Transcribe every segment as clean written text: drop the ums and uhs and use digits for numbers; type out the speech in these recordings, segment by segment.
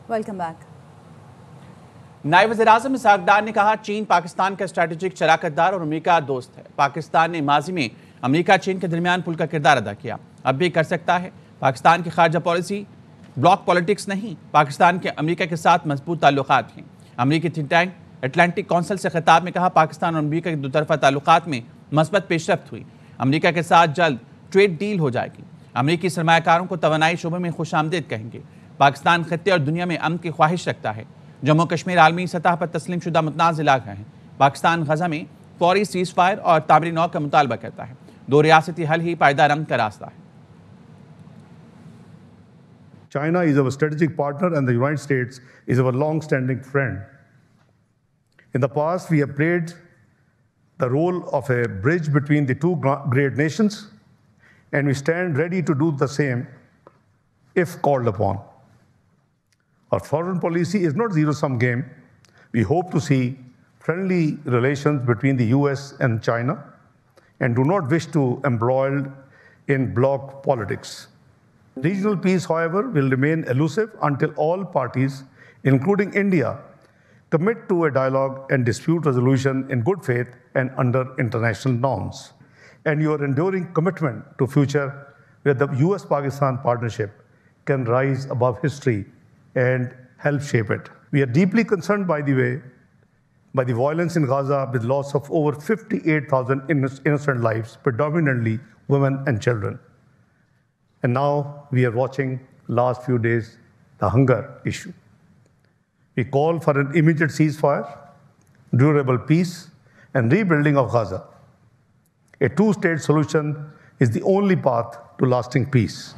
Welcome back. नायब वज़ीर-ए-आज़म इसहाक डार ने कहा चीन पाकिस्तान का स्ट्रैटेजिक शराकतदार और अमेरिका दोस्त है। पाकिस्तान ने माजी में अमेरिका चीन के दरमियान पुल का किरदार अदा किया, अब भी कर सकता है। पाकिस्तान की खारजा पॉलिसी ब्लॉक पॉलिटिक्स नहीं, पाकिस्तान के अमेरिका के साथ मजबूत ताल्लुकात हैं। अमेरिकी थिंक टैंक अटलांटिक काउंसिल से खिताब में कहा पाकिस्तान और अमेरिका के दोतरफा ताल्लुकात में मस्बत पेशरफ्त हुई। अमेरिका के साथ जल्द ट्रेड डील हो जाएगी। अमेरिकी सरमायाकारों को तवानाई शोबे में खुशामदीद कहेंगे। पाकिस्तान खत्ते और दुनिया में अमन की ख्वाहिश रखता है। जम्मू कश्मीर आलमी सतह पर तस्लीम शुदा मुतनाज़ इलाका है। पाकिस्तान गजा में फौरी सीज़ फायर और तामीरी नौ का मुतालबा करता है। दो रियासती हल ही पायदार अमन का रास्ता है। China is our strategic partner and the United States is our long-standing friend. In the past, we have played the role of a bridge between the two great nations, and we stand ready to do the same if called upon. Our foreign policy is not a zero-sum game. We hope to see friendly relations between the US and China and do not wish to embroil in bloc politics. Regional peace, however, will remain elusive until all parties, including India, commit to a dialogue and dispute resolution in good faith and under international norms. And your enduring commitment to future where the US-Pakistan partnership can rise above history and help shape it. We are deeply concerned, by the violence in Gaza with loss of over 58,000 innocent lives, predominantly women and children. And now we are watching last few days the hunger issue. We call for an immediate ceasefire, durable peace, and rebuilding of Gaza. A two-state solution is the only path to lasting peace.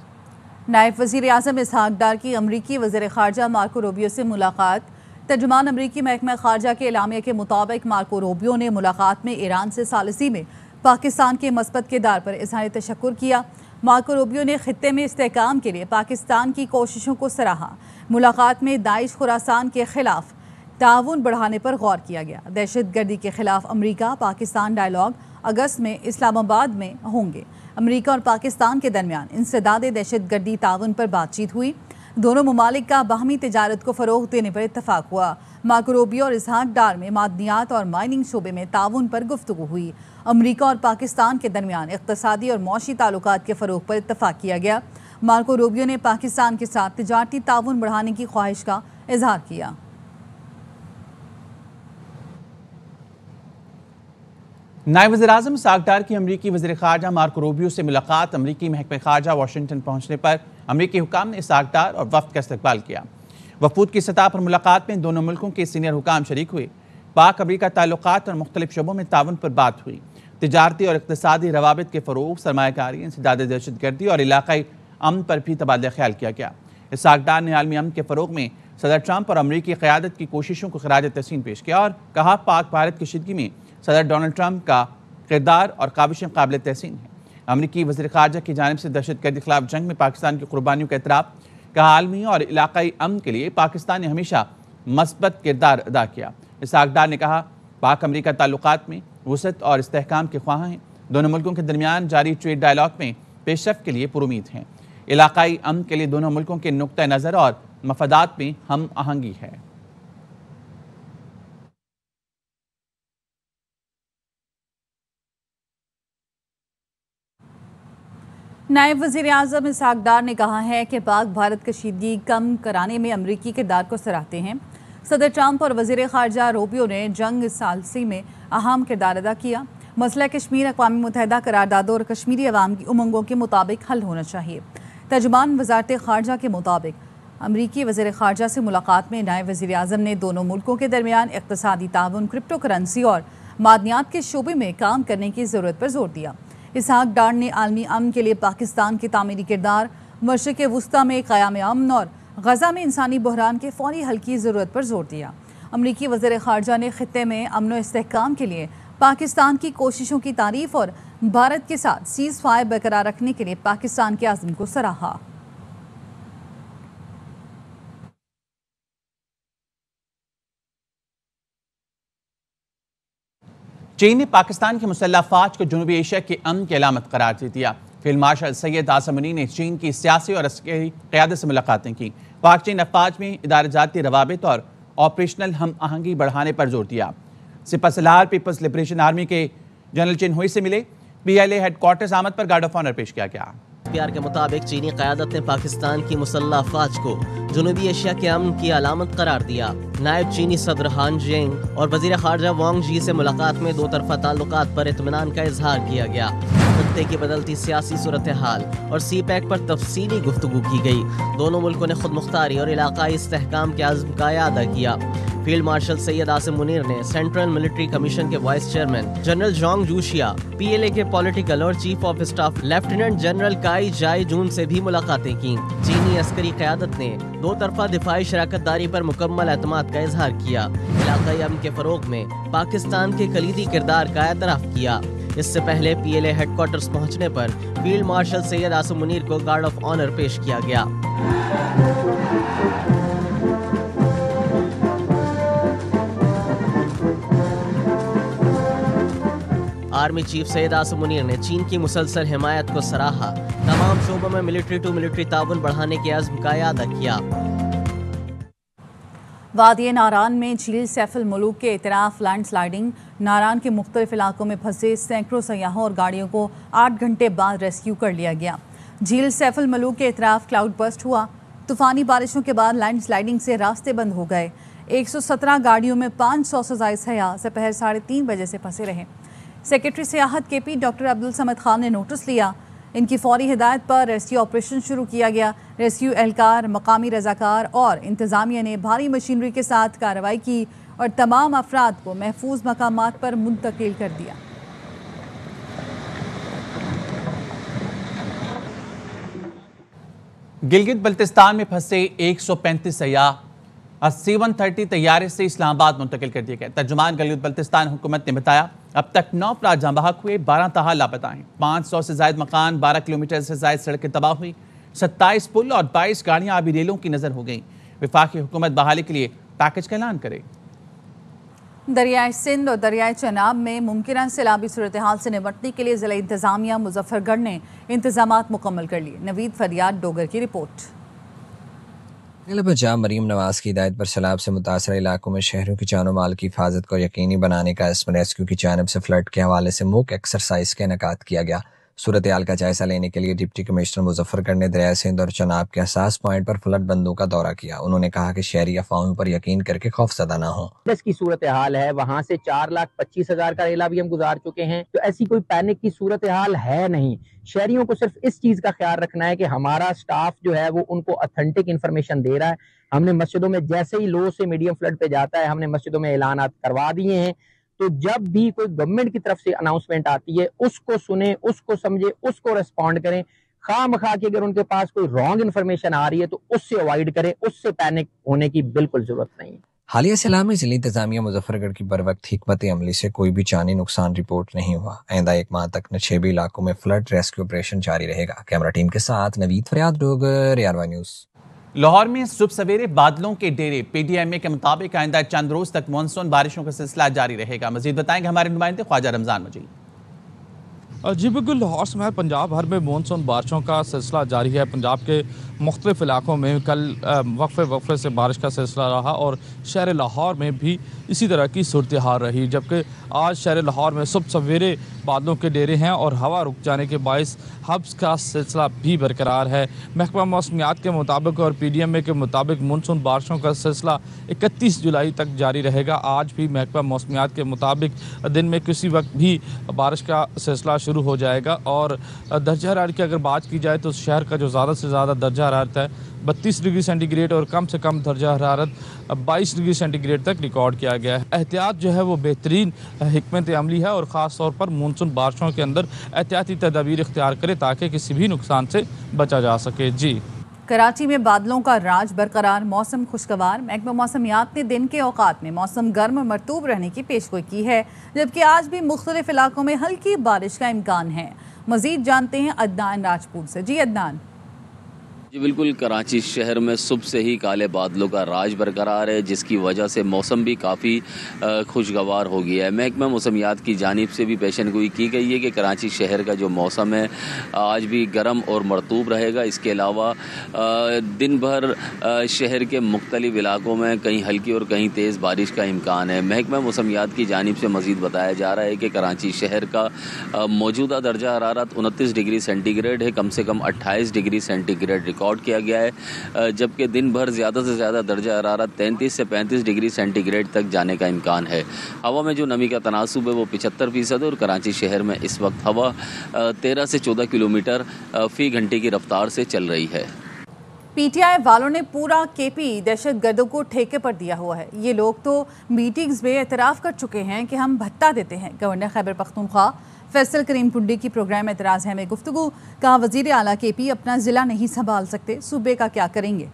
नायब वज़ीर-ए-आज़म इसहाक डार की अमरीकी वज़ीर ख़ारजा Marco Rubio से मुलाकात। तर्जुमान अमरीकी महकमा ख़ारजा के एलामिया के मुताबिक मार्को रूबियो ने मुलाकात में ईरान से सालिसी में पाकिस्तान के मस्बत किरदार पर इज़हार तशक्कुर किया। मार्को रूबियो ने खित्ते में इस्तेहकाम के लिए पाकिस्तान की कोशिशों को सराहा। मुलाकात में दाइश खुरासान के खिलाफ ताउन बढ़ाने पर गौर किया गया। दहशत गर्दी के खिलाफ अमरीका पाकिस्तान डायलॉग अगस्त में इस्लामाबाद में होंगे। अमरीका और पाकिस्तान के दरमियान इंसदादे दहशत गर्दी ताउन पर बातचीत हुई। दोनों ममालिक का बाहमी तिजारत को फ़रोग़ देने पर इत्तफाक हुआ। मार्को रूबियो और इसहाक डार में मादनियात और माइनिंग शोबे में ताउन पर गुफ्तगू हुई। अमरीका और पाकिस्तान के दरमियान इक़्तिसादी और मौशी ताल्लुकात के फ़रोग़ पर इत्तफाक किया गया। मार्को रूबियो ने पाकिस्तान के साथ तिजारती ताउन बढ़ाने की ख्वाहिश का इजहार किया। नायब वज़ीर-ए-आज़म इसहाक डार की अमरीकी वज़ीर ख़ारजा मार्को रूबियो से मुलाकात। अमरीकी महकमा ख़ारजा वाशिंगटन पहुँचने पर अमरीकी हुकाम ने इसहाक डार और वफ़द का इस्तकबाल किया। वफूद की सतह पर मुलाकात में दोनों मुल्कों के सीनियर हुकाम शरीक हुए। पाक अमरीका ताल्लुकात और मुख्तलिफ शोबों में ताउन पर बात हुई। तिजारती और इक़्तिसादी रवाबित के फ़रोग़, सरमायाकारी, इंसदादे दहशत गर्दी और इलाक़ाई अमन पर भी तबादला ख्याल किया गया। इसहाक डार ने आलमी अमन के फ़रोग़ में सदर ट्रंप और अमरीकी क़यादत की कोशिशों को ख़राज तहसीन पेश किया और कहा पाक भारत कशीदगी में सदर डोनाल्ड ट्रंप का किरदार और काबिशें काबिल तहसीन है। अमरीकी वज़ीर ख़ारजा की जानिब से दहशत गर्दी के खिलाफ जंग में पाकिस्तान की कुर्बानियों का एतराफ़। कहा आलमी और इलाक़ाई अमन के लिए पाकिस्तान ने हमेशा मस्बत किरदार अदा किया। इसहाक डार ने कहा पाक अमरीका ताल्लुकात में वुसअत और इस्तेहकाम के ख्वाह हैं। दोनों मुल्कों के दरमियान जारी ट्रेड डायलॉग में पेशरफ्त के लिए पुरुमीद हैं। इलाक़ाई अमन के लिए दोनों मुल्कों के नुक्ता नज़र और मफादात में हम आहंगी है। नायब वज़ीर-ए-आज़म इसहाक डार ने कहा है कि पाक भारत कशीदगी कम कराने में अमरीकी किरदार को सराहते हैं। सदर ट्रंप और वज़ीर ख़ारजा रूबियो ने जंग सालसी में अहम किरदार अदा किया। मसला कश्मीर अक़वाम मुत्तहिदा करारदादों और कश्मीरी अवाम की उमंगों के मुताबिक हल होना चाहिए। तर्जुमान वज़ारत ख़ारजा के मुताबिक अमरीकी वज़ीर ख़ारजा से मुलाकात में नायब वज़ीर-ए-आज़म ने दोनों मुल्कों के दरमियान इक़्तिसादी ताउन, क्रिप्टो करेंसी और मादनियात के शोबे में काम करने की ज़रूरत पर जोर दिया। इसहाक डार ने आलमी अमन के लिए पाकिस्तान के तामीरी किरदार, मशरिक़ वुस्ता में क़याम अमन और गजा में इंसानी बहरान के फौरी हल की ज़रूरत पर जोर दिया। अमरीकी वज़ीर ख़ारजा ने खित्ते में अमन व इस्तेहकाम के लिए पाकिस्तान की कोशिशों की तारीफ़ और भारत के साथ सीज़ फायर बरकरार रखने के लिए पाकिस्तान के आज़म को सराहा। चीन ने पाकिस्तान की मुसल्लह फ़ौज को जनूबी एशिया के अमन की अलामत करार दे दिया। फील्ड मार्शल सैयद आसिम मुनीर ने चीन की सियासी और अस्करी क़यादत से मुलाकातें की। पाक चीन अफवाज में इदारजाती रवाबित और ऑपरेशनल हम आहंगी बढ़ाने पर जोर दिया। सिपह सलार पीपल्स लिबरेशन आर्मी के जनरल चिन हुई से मिले। PLA हेडक्वार्टर्स आमद पर गार्ड ऑफ ऑनर पेश किया गया। PR के मुताबिक चीनी क़यादत ने पाकिस्तान की मुसल्लह अफवाज को जनूबी एशिया के अमन की अलामत करार दिया। नायब चीनी सदर हान जेंग और वज़ीर ख़ारजा वांग जी से मुलाकात में दो तरफ़ा ताल्लुकात पर इत्मीनान का इजहार किया गया। खत्ते की बदलती सियासी सूरत हाल और CPEC पर तफसीली गुफ्तगू की गई। दोनों मुल्कों ने खुद मुख्तारी और इलाकाई इस्तेहकाम के अज़्म का अदा किया। फील्ड मार्शल सैयद आसिम मुनीर ने सेंट्रल मिलिट्री कमीशन के vice chairman general Zhang Youxia, PLA के पॉलिटिकल और chief of staff lieutenant general काई जाई जून से भी मुलाकातें की। चीनी अस्करी क़यादत ने दो तरफा दिफाई शराकतदारी पर मुकम्मल एतमाद का इजहार किया। इलाकाई अमन के फ़रोग में पाकिस्तान के कलीदी किरदार का एतराफ़ किया। इससे पहले PLA हेडक्वार्टर्स पहुँचने पर फील्ड मार्शल सैयद आसिम मुनीर को गार्ड ऑफ ऑनर पेश किया गया। आर्मी चीफ सैयद आसिम मुनीर ने चीन की मुसलसल हिमायत को सराहा। तमाम शोबों में मिलिट्री टू मिलिट्री ताउन बढ़ाने के अज़्म का अदा किया। वादी नारान में झील सैफुल मुलूक के इतराफ लैंडस्लाइडिंग। नारान के मुख्तलिफ इलाकों में फंसे सैकड़ों सयाहों और गाड़ियों को 8 घंटे बाद रेस्क्यू कर लिया गया। झील सैफुल मुलूक के इतराफ क्लाउड बस्ट हुआ। तूफानी बारिशों के बाद लैंडस्लाइडिंग से रास्ते बंद हो गए। 117 गाड़ियों में 500 से ज़ायद सयाह दोपहर 3:30 बजे से फंसे रहे। सेक्रेटरी सियाहत KP डॉक्टर अब्दुल समद खान ने नोटिस लिया। इनकी फौरी हिदायत पर रेस्क्यू ऑपरेशन शुरू किया गया। रेस्क्यू एहलकार, मकामी रजाकार और इंतजामिया ने भारी मशीनरी के साथ कार्रवाई की और तमाम अफराद को महफूज मकामात पर मुंतकिल कर दिया। गिलगित बल्तिस्तान में फंसे 135 सयाह C-130 तैयारे से इस्लामाबाद मुंतकिल कर दिए गए। तर्जुमान गिलगित बल्तिस्तान हुकूमत ने बताया अब तक 9 अफराद जहाँ बहक हुए, 12 ताहाल लापता हैं। 500 से ज़ायद मकान, 12 किलोमीटर से ज़ायद सड़कें तबाह हुई, 27 पुल और 22 गाड़ियाँ आबी रेलों की नज़र हो गईं। वफाकी हुकूमत बहाली के लिए पैकेज का ऐलान करे। दरियाए सिंध और दरियाए चनाब में मुमकिन सैलाबी सूरत हाल से निपटने के लिए ज़िला इंतज़ामिया मुजफ्फरगढ़ ने इंतजामात मुकम्मल कर लिए। नवीद फरियाद डोगर की रिपोर्ट। पंजाब मरीम नवाज की हिदायत पर सैलाब से मुतासर इलाकों में शहरों की जानो माल की हिफाजत को यकीनी बनाने का इसम रेस्क्यू की जानिब से फ्लड के हवाले से मूक एक्सरसाइज का इनेकाद किया गया। सूरत हाल का जायजा लेने के लिए डिप्टी कमिश्नर मुजफ्फरगढ़ ने दरिया सिंध और चनाब के हसास पॉइंट पर फ्लड बंदों का दौरा किया। उन्होंने कहा कि शहरी अफवाहों पर यकीन करके खौफजदा न हो। की सूरत हाल है, वहाँ से 4,25,000 का रेला भी हम गुजार चुके हैं, तो ऐसी कोई पैनिक की सूरत हाल है नहीं। शहरियों को सिर्फ इस चीज का ख्याल रखना है कि हमारा स्टाफ जो है वो उनको ऑथेंटिक इन्फॉर्मेशन दे रहा है। हमने मस्जिदों में जैसे ही लो से मीडियम फ्लड पे जाता है, हमने मस्जिदों में ऐलानात करवा दिए हैं। तो जब भी कोई गवर्नमेंट की तरफ से अनाउंसमेंट आती है, उसको सुने, उसको समझे, उसको रिस्पॉन्ड करें। खामखा के अगर उनके पास कोई रॉन्ग इन्फॉर्मेशन आ रही है तो उससे अवॉइड करें, उससे पैनिक होने की बिल्कुल जरूरत नहीं। हालिया सैलाब में जिला इंतजामिया मुजफ्फरगढ़ की बरवक्त हिकमत अमली से कोई भी जानी नुकसान रिपोर्ट नहीं हुआ। आइंदा 1 माह तक नशेबी इलाकों में फ्लड रेस्क्यू ऑपरेशन जारी रहेगा। कैमरा टीम के साथ नवीद फरियाद डोगर, ARY न्यूज़। लाहौर में सुबह सवेरे बादलों के डेरे। PDMA के मुताबिक आइंदा चंद रोज तक मानसून बारिशों का सिलसिला जारी रहेगा। मजीद बताएंगे हमारे नुमाइंदे ख्वाजा रमजान मजीद। जी बिल्कुल, लाहौर समेत पंजाब भर में मानसून बारिशों का सिलसिला जारी है। पंजाब के मुख्तलिफ इलाकों में कल वक्फे से बारिश का सिलसिला रहा और शहर लाहौर में भी इसी तरह की सूरत हाल रही, जबकि आज शहर लाहौर में सुबह सवेरे बादलों के डेरे हैं और हवा रुक जाने के बायस हब्स का सिलसिला भी बरकरार है। महकमा मौसमियात के मुताबिक और PDMA के मुताबिक मानसून बारिशों का सिलसिला 31 जुलाई तक जारी रहेगा। आज भी महकमा मौसमियात के मुताबिक दिन में किसी वक्त भी बारिश का सिलसिला शुरू हो जाएगा। और दर्जा हरारत की अगर बात की जाए तो शहर का जो ज़्यादा से ज़्यादा दर्जा हरारत है 32 डिग्री सेंटीग्रेड और कम से कम दर्जा हरारत 22 डिग्री सेंटीग्रेड तक रिकॉर्ड किया गया है। एहतियात जो है वो बेहतरीन हिकमत अमली है और ख़ास तौर पर मानसून बारिशों के अंदर एहतियाती तदाबीर इख्तियार करें ताकि किसी भी नुकसान से बचा जा सके। जी, कराची में बादलों का राज बरकरार, मौसम खुशगवार। महकमा मौसमियात ने दिन के औकात में मौसम गर्म मरतूब रहने की पेशगोई की है, जबकि आज भी मुख्तलिफ इलाकों में हल्की बारिश का इम्कान है। मजीद जानते हैं अदनान राजपूत से। जी अदनान। जी बिल्कुल, कराची शहर में सुबह से ही काले बादलों का राज बरकरार है, जिसकी वजह से मौसम भी काफ़ी खुशगवार हो गया है। महकमा मौसमियात की जानिब से भी पेशनगोई की गई है कि कराची शहर का जो मौसम है आज भी गर्म और मरतूब रहेगा। इसके अलावा दिन भर शहर के मुख्तलिफ इलाकों में कहीं हल्की और कहीं तेज़ बारिश का इम्कान है। महकमा मौसमियात की जानिब से मज़ीद बताया जा रहा है कि कराची शहर का मौजूदा दर्जा हरारत 29 डिग्री सेंटीग्रेड है, कम से कम 28 डिग्री सेंटीग्रेड रिकॉर्ड किया गया है, जबकि दिन भर ज़्यादा से ज़्यादा दर्जा हरारत 33 से 35 डिग्री सेंटीग्रेड तक जाने का इम्कान है। हवा में जो नमी का तनासुब है वो 75% है और कराची शहर में इस वक्त हवा 13 से 14 किलोमीटर फ़ी घंटे की रफ्तार से चल रही है। पीटीआई वालों ने पूरा केपी दहशतगर्दों को ठेके पर दिया हुआ है। ये लोग तो मीटिंग्स में एतराफ़ कर चुके हैं कि हम भत्ता देते हैं। गवर्नर खैबर पख्तूनख्वा फैसल करीम टुंडी की प्रोग्राम एतराज़ है में गुफ्तगू, कहा वज़ीर आला केपी अपना ज़िला नहीं संभाल सकते, सूबे का क्या करेंगे।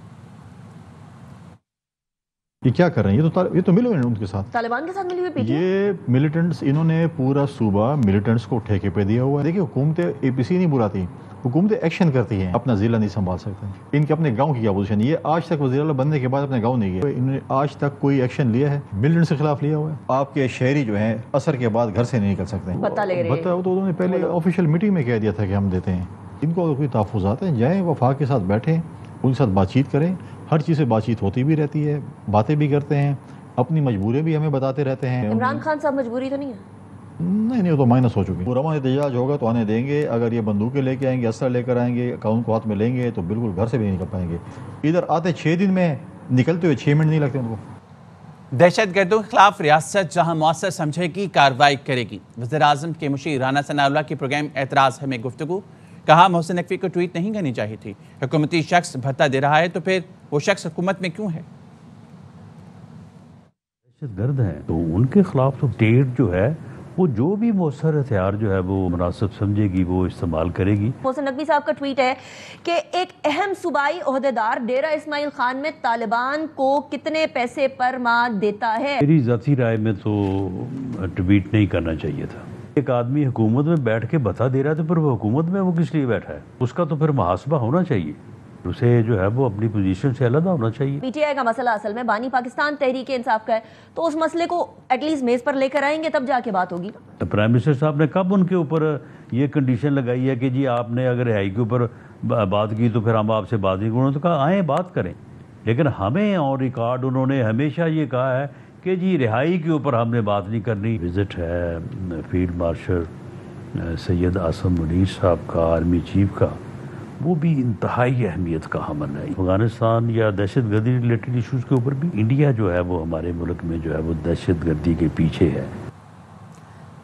ये क्या कर रहे हैं? ये तो मिले हुए हैं उनके साथ, तालिबान के साथ मिली हुई पीटीआई। ये मिलिटेंट्स, इन्होंने पूरा सूबा मिलिटेंट्स को ठेके पे दिया हुआ है। देखिए, हुकूमतें एपीसी नहीं बुलाती, हुकूमतें एक्शन करती हैं, अपना जिला नहीं संभाल सकते। इनके अपने गांव की क्या पोजीशन है? ये आज तक वज़ीर आला बनने के बाद अपने गांव नहीं गए। इन्होंने आज तक कोई एक्शन लिया है? मिलिटेंट्स के खिलाफ लिया हुआ है। आपके शहरी जो हैं असर के बाद घर से नहीं निकल सकते। भत्ता ले रहे हैं। भत्ता तो उन्होंने पहले ऑफिशियल मीटिंग में कह दिया था कि हम देते हैं। इनको अगर कोई तहफ़्फ़ुज़ात हैं, जाएँ वफाक के साथ बैठें, उनके साथ बातचीत करें। हर चीज़ से बातचीत होती भी रहती है, बातें भी करते हैं, अपनी मजबूरियाँ भी हमें बताते रहते हैं। इमरान खान साहब मजबूरी तो नहीं है? नहीं, वो तो माइनस हो चुकी है। रवान एहतजाज होगा तो आने देंगे। अगर ये बंदूकें लेके आएंगे, असर लेकर आएंगे, कानून को हाथ में लेंगे तो बिल्कुल घर से भी नहीं निकल पाएंगे। इधर आते 6 दिन में, निकलते हुए 6 मिनट नहीं लगते उनको। दहशतगर्दों के खिलाफ रियासत जहां मौसर समझेगी कार्रवाई करेगी। वज़ीर आज़म के मुशीर राना सनाउल्लाह की प्रोग्राम एतराज़ है में गुफ्तगू, कहा मोहसिन नकवी को ट्वीट नहीं करनी चाहिए थी। हुकूमती शख्स भत्ता दे रहा है तो फिर वो शख्स हुकूमत में क्यों है? दहशतगर्द हैं तो उनके खिलाफ तो स्टेट जो है वो जो भी मौसर हथियार जो है वो मुनासिब समझेगी वो इस्तेमाल करेगी। मोहसिन नकवी साहब का ट्वीट है कि एक अहम सूबाई ओहदेदार डेरा इस्माइल खान में तालिबान को कितने पैसे पर माह देता है। मेरी ज़ाती राय में तो ट्वीट नहीं करना चाहिए था। एक आदमी हुकूमत में बैठ के बता दे रहा है तो फिर वो हुकूमत में वो किस लिए बैठा है? उसका तो फिर मुहासबा होना चाहिए, उसे जो है वो अपनी पोजीशन से अलग होना चाहिए। पीटीआई का मसला असल में बानी पाकिस्तान तहरीक इंसाफ का है, तो उस मसले को एटलीस्ट मेज पर लेकर आएंगे तब जाके बात होगी। तो प्राइम मिनिस्टर साहब ने कब उनके ऊपर ये कंडीशन लगाई है कि जी आपने अगर रिहाई के ऊपर बात की तो फिर हम आपसे बात नहीं करें? तो कहा आए बात करें, लेकिन हमें ऑन रिकॉर्ड उन्होंने हमेशा ये कहा है कि जी रिहाई के ऊपर हमने बात नहीं करनी। विजिट है फील्ड मार्शल सैयद आसम मुनीर साहब का, आर्मी चीफ का, वो भी इंतहाई अहमियत का हमल है। अफगानिस्तान या दहशतगर्दी रिलेटेड इशूज़ के ऊपर भी इंडिया जो है वो हमारे मुल्क में जो है वो दहशतगर्दी के पीछे है।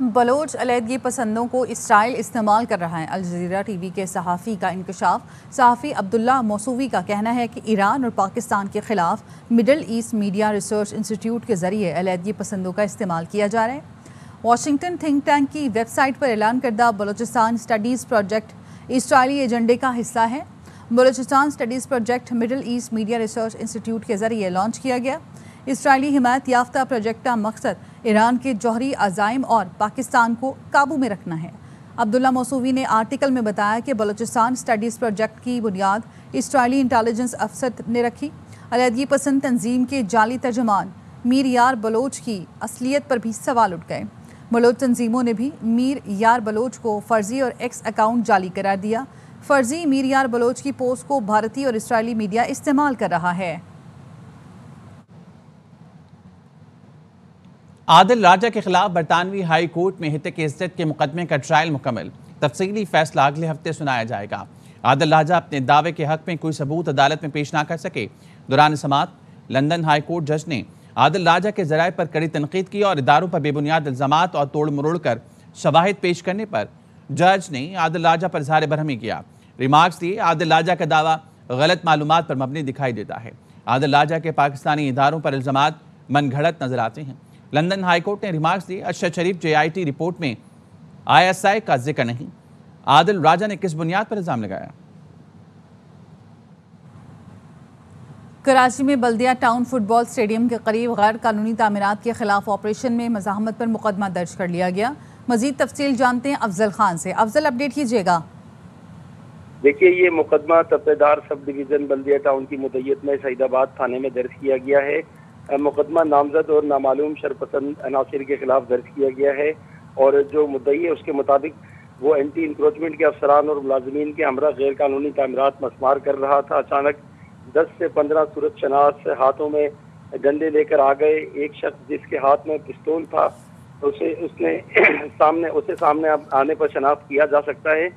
बलोच अलहदगी पसंदों को इसराइल इस्तेमाल कर रहा है। अल जज़ीरा टीवी के सहाफ़ी का इंकशाफ। सहाफ़ी अब्दुल्ला मौसूवी का कहना है कि ईरान और पाकिस्तान के खिलाफ middle east media research institute के ज़रिए अलहदगी पसंदों का इस्तेमाल किया जा रहा है। वाशिंगटन थिंक टैंक की वेबसाइट पर ऐलान करदा बलोचिस्तान स्टडीज़ प्रोजेक्ट इसराइली एजेंडे का हिस्सा है। Balochistan studies project middle east media research institute के ज़रिए लॉन्च किया गया। इसराइली हिमायत याफ्ता प्रोजेक्ट का मकसद ईरान के जौहरी अज़ाइम और पाकिस्तान को काबू में रखना है। अब्दुल्ला मौसूवी ने आर्टिकल में बताया कि बलोचिस्तान स्टडीज़ प्रोजेक्ट की बुनियाद इसराइली इंटेलिजेंस अफसर ने रखी। अलहदगी पसंद तंजीम के जाली तर्जुमान मीर यार बलोच की असलियत पर भी सवाल उठ गए। बलोच तंजीमों ने भी मीर यार बलोच को फ़र्जी और एक्स अकाउंट जाली करार दिया। फ़र्जी मीर यार बलोच की पोस्ट को भारतीय और इसराइली मीडिया इस्तेमाल कर रहा है। आदिल राजा के खिलाफ बरतानवी हाई कोर्ट में हितक इज्जत के मुकदमे का ट्रायल मुकम्मल। तफसीली फैसला अगले हफ्ते सुनाया जाएगा। आदिल राजा अपने दावे के हक में कोई सबूत अदालत में पेश ना कर सके। दौरान समाअत लंदन हाई कोर्ट जज ने आदिल राजा के ज़राए पर कड़ी तनकीद की और इदारों पर बेबुनियाद इल्ज़ामात और तोड़ मरोड़ कर शवाहिद पेश करने पर जज ने आदिल राजा पर इज़हार बरहमी किया। रिमार्क्स दिए, आदिल राजा का दावा गलत मालूमात पर मबनी दिखाई देता है। आदिल राजा के पाकिस्तानी इदारों पर इल्ज़ामात मनगढ़ंत नजर आते हैं। लंदन हाई कोर्ट ने रिमार्क्स दिए, अरशद शरीफ JIT रिपोर्ट में ISI का जिक्र नहीं। आदिल राजा ने किस बुनियाद पर इल्ज़ाम लगाया? कराची में बल्दिया टाउन फुटबॉल स्टेडियम के करीब गैर कानूनी तामीरात के खिलाफ ऑपरेशन में मज़ाहमत पर मुकदमा दर्ज कर लिया गया। मजीद तफसील जानते हैं अफजल खान से। अफजल, अपडेट कीजिएगा। देखिए, ये मुकदमा तपेदार सब डिवीज़न बल्दिया टाउन की मुद्दत में सईदाबाद थाने में दर्ज किया गया है। मुकदमा नामजद और नामालूम शरपसंद अनासिर के खिलाफ दर्ज किया गया है और जो मुद्दई है उसके मुताबिक वो एंटी इंक्रोचमेंट के अफसरान और मुलाजमीन के हमरा गैर कानूनी तामीरात मस्मार कर रहा था। अचानक 10 से 15 सूरत शनास हाथों में डंडे लेकर आ गए। एक शख्स जिसके हाथ में पिस्तौल था उसे सामने आने पर शनाख्त किया जा सकता है।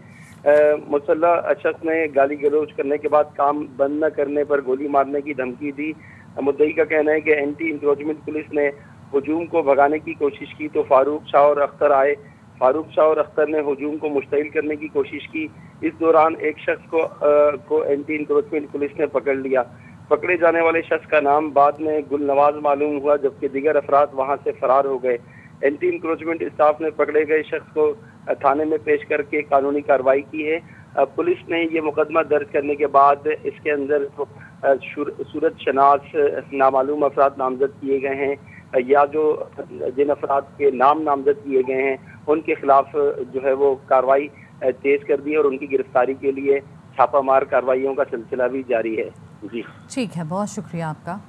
मुसल्लह शख्स ने गाली गलौज करने के बाद काम बंद न करने पर गोली मारने की धमकी दी। मुद्दई का कहना है कि एंटी इंक्रोचमेंट पुलिस ने हुजूम को भगाने की कोशिश की तो फारूक शाह और अख्तर आए। फारूक शाह और अख्तर ने हुजूम को मुश्तइल करने की कोशिश की। इस दौरान एक शख्स को एंटी इंक्रोचमेंट पुलिस ने पकड़ लिया। पकड़े जाने वाले शख्स का नाम बाद में गुलनवाज मालूम हुआ, जबकि दीगर अफराद वहां से फरार हो गए। एंटी इंक्रोचमेंट स्टाफ ने पकड़े गए शख्स को थाने में पेश करके कानूनी कार्रवाई की है। पुलिस ने ये मुकदमा दर्ज करने के बाद इसके अंदर सूरत शनास नामालूम अफराद नामजद किए गए हैं या जो जिन अफराद के नाम नामजद किए गए हैं उनके खिलाफ जो है वो कार्रवाई तेज कर दी और उनकी गिरफ्तारी के लिए छापामार कार्रवाइयों का सिलसिला भी जारी है। जी ठीक है, बहुत शुक्रिया आपका।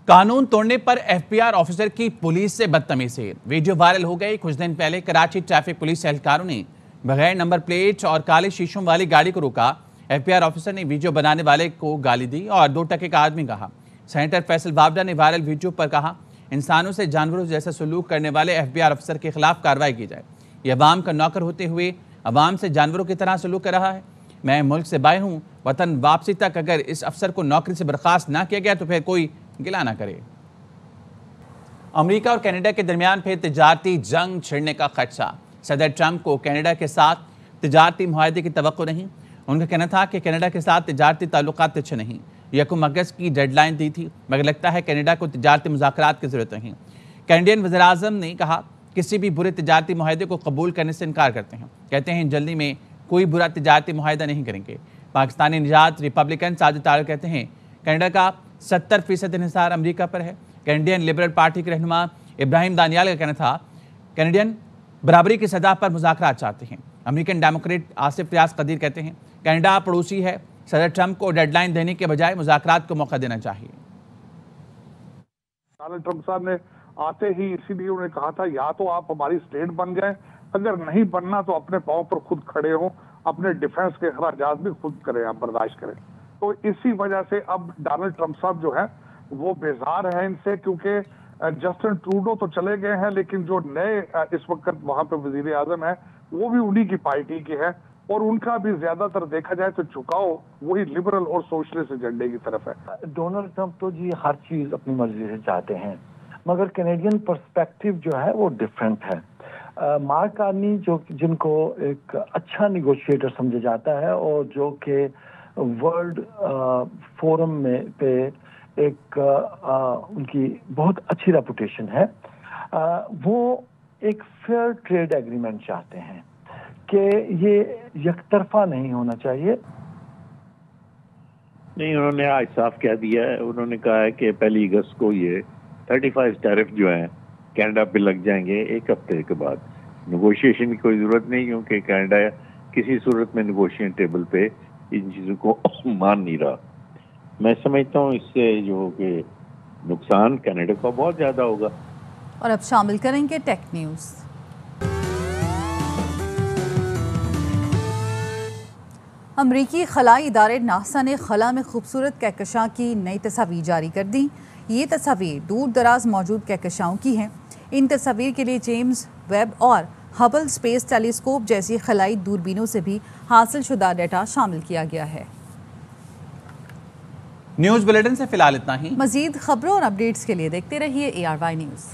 कानून तोड़ने पर एफबीआर ऑफिसर की पुलिस से बदतमीजी, वीडियो वायरल हो गई। कुछ दिन पहले कराची ट्रैफिक पुलिस एहलकारों ने बगैर नंबर प्लेट और काले शीशों वाली गाड़ी को रोका। एफबीआर ऑफिसर ने वीडियो बनाने वाले को गाली दी और 2 टके का आदमी कहा। सेनेटर फैसल बावडा ने वायरल वीडियो पर कहा, इंसानों से जानवरों जैसा सलूक करने वाले एफबीआर अफसर के खिलाफ कार्रवाई की जाए। यह अवाम का नौकर होते हुए अवाम से जानवरों की तरह सलूक कर रहा है। मैं मुल्क से बाहर हूँ, वतन वापसी तक अगर इस अफसर को नौकरी से बर्खास्त ना किया गया तो फिर कोई गिला ना करे। अमेरिका और कनाडा के दरमियान फिर तिजारती जंग छिड़ने का खदशा। सदर ट्रंप को कनाडा के साथ तिजारती मुआहदे की तवक्को नहीं। उनका कहना था कि कनाडा के साथ तिजारती ताल्लुकात अच्छे नहीं। 1 अगस्त की डेडलाइन दी थी, मगर लगता है कनाडा को तिजारती मुज़ाकरात की जरूरत नहीं। कैनेडियन वज़ीर-ए-आज़म ने कहा किसी भी बुरे तिजारती मुआहदे को कबूल करने से इनकार करते हैं। कहते हैं जल्दी में कोई बुरा तिजारती मुआहदा नहीं करेंगे। पाकिस्तानी निजात रिपब्लिकन साजिद तारिक कहते हैं कनाडा का 70% इन्हिसार अमेरिका पर है। कैनेडियन लिबरल पार्टी के रहनुमा इब्राहिम दानियाल का कहना था कैनेडियन बराबरी की सतह पर मुज़ाकरात चाहते हैं। अमेरिकन डेमोक्रेट आसिफ रियाज कदीर कहते हैं कनाडा पड़ोसी है, सदर ट्रंप को डेडलाइन देने के बजाय मुज़ाकरात को मौका देना चाहिए। डोनाल्ड ट्रंप साहब ने आते ही इसीलिए उन्होंने कहा था या तो आप हमारी स्टेट बन जाएं, अगर नहीं बनना तो अपने पांव पर खुद खड़े हो, अपने डिफेंस के अखराजात भी खुद करें, आप बर्दाश्त करें। तो इसी वजह से अब डोनाल्ड ट्रंप साहब जो है वो बेजार है इनसे, क्योंकि जस्टिन ट्रूडो तो चले गए हैं लेकिन जो नए इस वक्त वहां पे वजीर आजम है वो भी उन्हीं की पार्टी के हैं और उनका भी ज्यादातर देखा जाए तो झुकाव वही लिबरल और सोशलिस्ट एजेंडे की तरफ है। डोनाल्ड ट्रंप तो जी हर चीज अपनी मर्जी से चाहते हैं, मगर कैनेडियन पर्सपेक्टिव जो है वो डिफरेंट है। मार्क कार्नी जिनको एक अच्छा निगोशिएटर समझा जाता है और जो कि वर्ल्ड फोरम में पे एक उनकी बहुत अच्छी रेपुटेशन है, वो एक फेयर ट्रेड एग्रीमेंट चाहते हैं कि ये यकतरफा नहीं होना चाहिए। नहीं, उन्होंने आज साफ कह दिया है, उन्होंने कहा है कि 1 अगस्त को ये 35 टैरिफ जो हैं कनाडा पे लग जाएंगे 1 हफ्ते के बाद। नेगोशिएशन की कोई ज़रूरत नहीं, क्योंकि कनाडा किसी सूरत में नेगोशिएशन टेबल पे इन चीज़ों को मान नहीं रहा। मैं समझता हूँ इससे जो कि नुकसान कनाडा का बहुत ज़्यादा होगा। और अब शामिल करेंगे टेक न्यूज़। अमरीकी खलाई इदारे नासा ने खला में खूबसूरत कहकशां की नई तस्वीर जारी कर दी। ये तस्वीर दूर दराज मौजूद कहकशाओं की हैं। इन तस्वीर के लिए जेम्स वेब और हबल स्पेस टेलीस्कोप जैसी खलाई दूरबीनों से भी हासिल शुदा डेटा शामिल किया गया है। न्यूज़ बुलेटिन से फिलहाल इतना ही। मजीद खबरों और अपडेट्स के लिए देखते रहिए ARY न्यूज़।